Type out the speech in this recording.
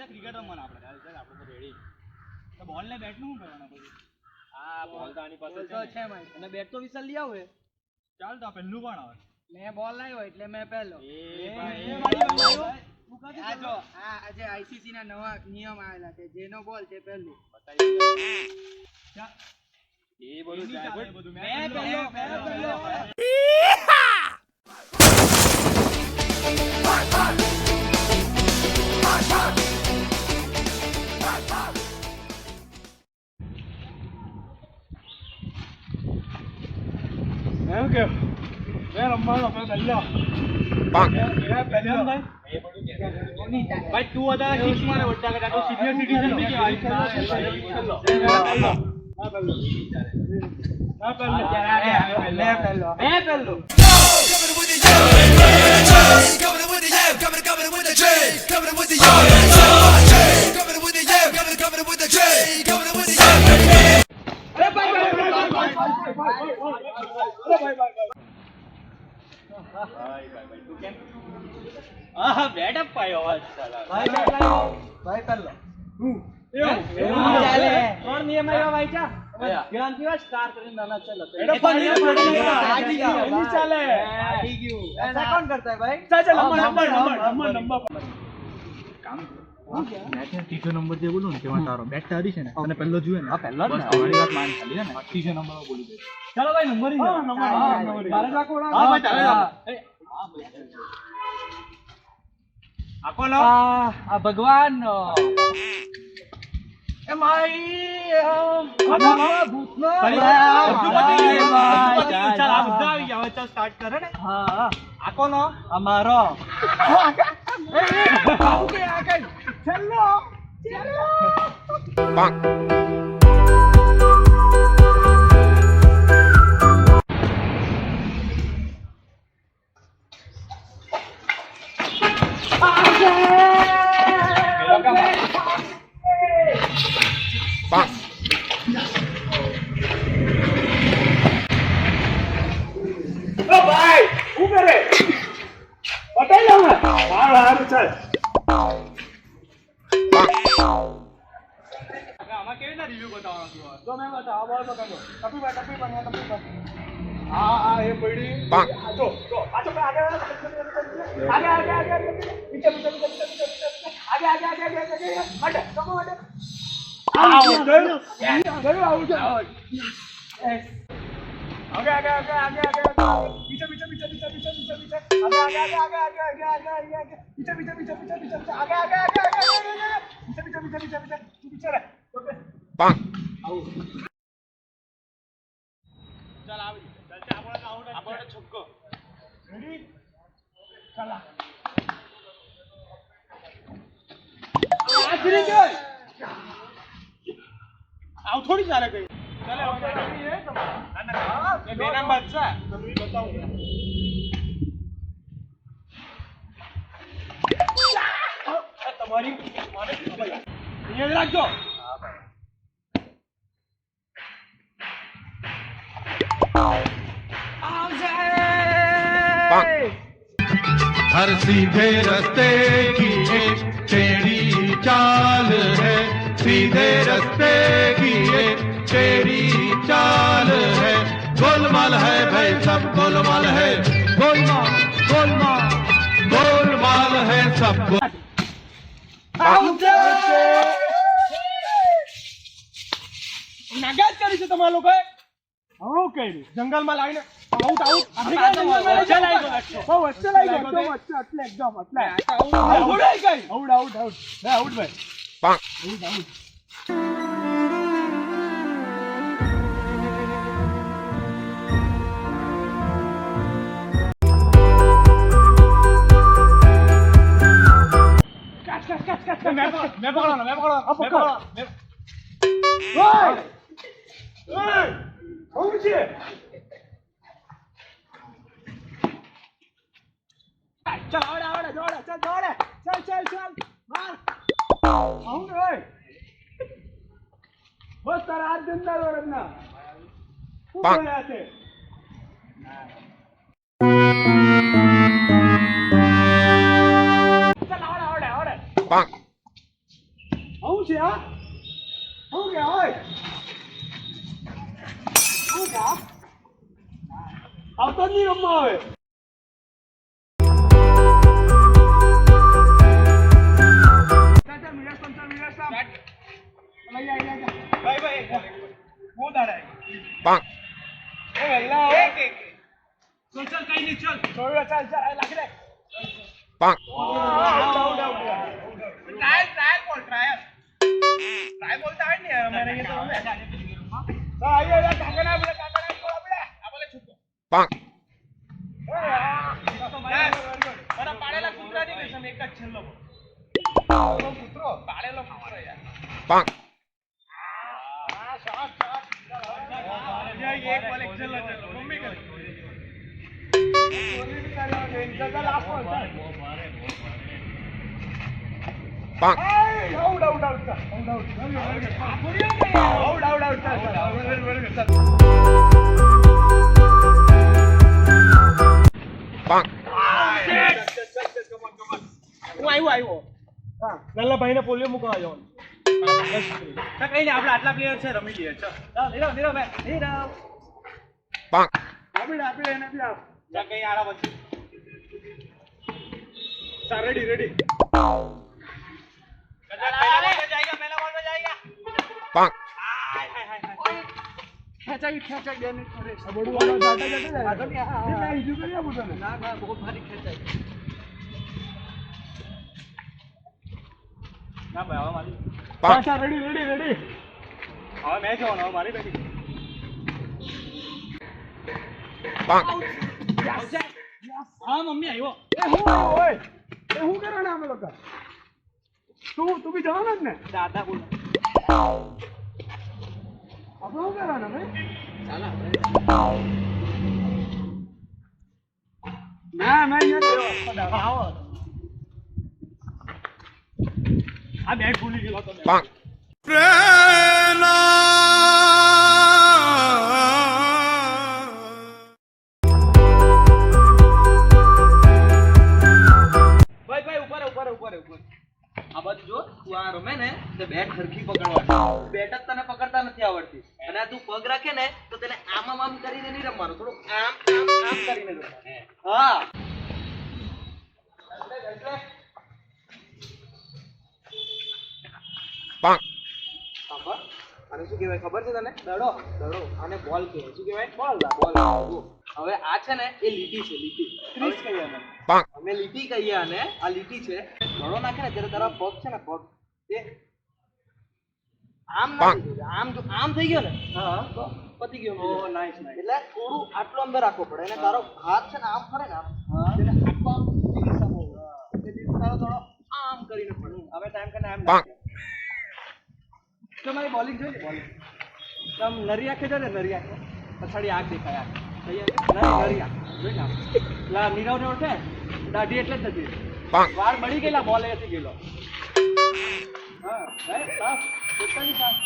Cricket રમવાના આપણે આપણે તો રેડી તો બોલ ને બેટ નું શું કરવાના પછી હા બોલ તો આની પાસે છે ભાઈ અને બેટ તો વિશાલ લઈ આવે ચાલ તો પહેલું કોણ આવે મેં બોલ લાવ્યો એટલે મેં પહેલો એ ભાઈ આ જો આ આજે આઈસીસી ના નવા નિયમ આવેલા છે જેનો બોલ છે પહેલું બતાવી એ બોલું જાય બધું મેં પહેલો Okay. Saya lemah lah, saya belok. Bang. Saya belok. Baik, tu ada six mana berita kata tu senior citizen ni kya? બેટ અપાયો ભાઈ ભાઈ પહેલો ચાલે કોણ નિયમ આવ્યો ભાઈ ચા ધ્યાન થી સ્ટાર કરીને નાના ચાલો એ પણ નિયમ ચાલે આડી ગયું એસા કોણ કરતા હે ભાઈ ચાલ નંબર કામ ત્રીજો નંબર જે બોલું ને કેવા તારો બેટ તારી છે ને અને પહેલો જોઈએ ને આ પહેલો જ તમારી વાત માન ખાલી ને ત્રીજો નંબર બોલી દે ચાલો ભાઈ નંબર ઈ બારે રાખોડા હા ભાઈ ચાલે આ કોણ આ ભગવાન એ માઈ આ ભૂતનો ચાલ આ બધા આવી ગયા ચાલ સ્ટાર્ટ કરે ને હા આ કોણ અમારો ઓકે આ કઈ ચલો પાંક चल आव चलते आपण छक्को रेडी चला आ फिरी गई आव थोड़ी चाले गई चले आव रेडी है ना ये बे नंबर છે તમે બતાવો તમારી મને ખબર એ રાખજો हर सीधे रास्ते की एक टेढ़ी चाल है सीधे रास्ते की एक टेढ़ी चाल है गोलमाल है भाई सब गोलमाल है गोलमाल गोलमाल गोलमाल है सब નાગાજ કરી છે તમારા લોકોએ આવું કર્યું જંગલમાં લાવીને આઉટ આઉટ વચ્ચે લાવી ગયો વચ્ચે લાવી ગયો વચ્ચે એટલે એકદમ એટલે આઉટ આઈ ગઈ આઉટ આઉટ આઉટ હે આઉટ ભાઈ પાંક આઉટ આઉટ मैं पकड़ा अब पकड़ ओए ओए कौन है ચલ આવડે દોડે ચલ દોડે ચલ માર આવું ને બસ તારા હાથ ધંધા દોડે ના શું બોલ્યા છે ચલ આવડે આવું છે હા શું કે હોય શું કે આવતો જ નહીં રમવા આવે ભાઈ ને પોલિયો મૂકવા જવાનું કઈ નઈ આપડે આટલા પ્લેયર છે રમી લઈએ આપડે એને બી આપ કઈ આડા પછી ready ready ready ready ready हाँ मैच हो मारी बैठी हाँ मम्मी आई वो શું કરવાના અમે લોકો તું બી જવાના જ ને દાદા બોલ આપણે શું કરવાના ભાઈ ના આવો આ બેટ ભૂલી ગયો તમે આ બાજુ જો તું આ રમે ને તો બેટ સરખી પકડવાની બેટ જ તને પકડતા નથી આવડતી અને તું પગ રાખે ને તો તેને આમ કરીને નહીં રમવાનું થોડું આમ કરીને રમવાનું હા અને શું કહેવાય ખબર છે તને દડો અને બોલ કહેવાય શું કહેવાય બોલ હવે આ છે ને એ લીટી છે લીટી ક્રીઝ કહીએ અમે લીટી કહીએ અને આ લીટી છે દડો નાખે ને ત્યારે તારા પગ છે ને પગ એ આમ આમ થઈ ગયો ને હા તો પતી ગયો ઓ નાઈસ એટલે થોડું આટલો અંદર રાખવો પડે અને તારો હાથ છે ને આમ ફરે ને આમ એટલે આટલો આમ તારો થોડો આમ કરીને પડે હવે ટાઈમ કરીને આમ તમારી બોલિંગ જોઈ બોલિંગ તમ નરી આંખે જો ને નરી આંખે પછાડી આંખ દેખાય નરી આંખ જોઈ ને લા નીરવ ને ઓળખે દાઢી એટલે જ નથી વાળ બળી ગયેલા બોલ એથી ગયેલો હા રાઈટ સાફ પોતાની સાફ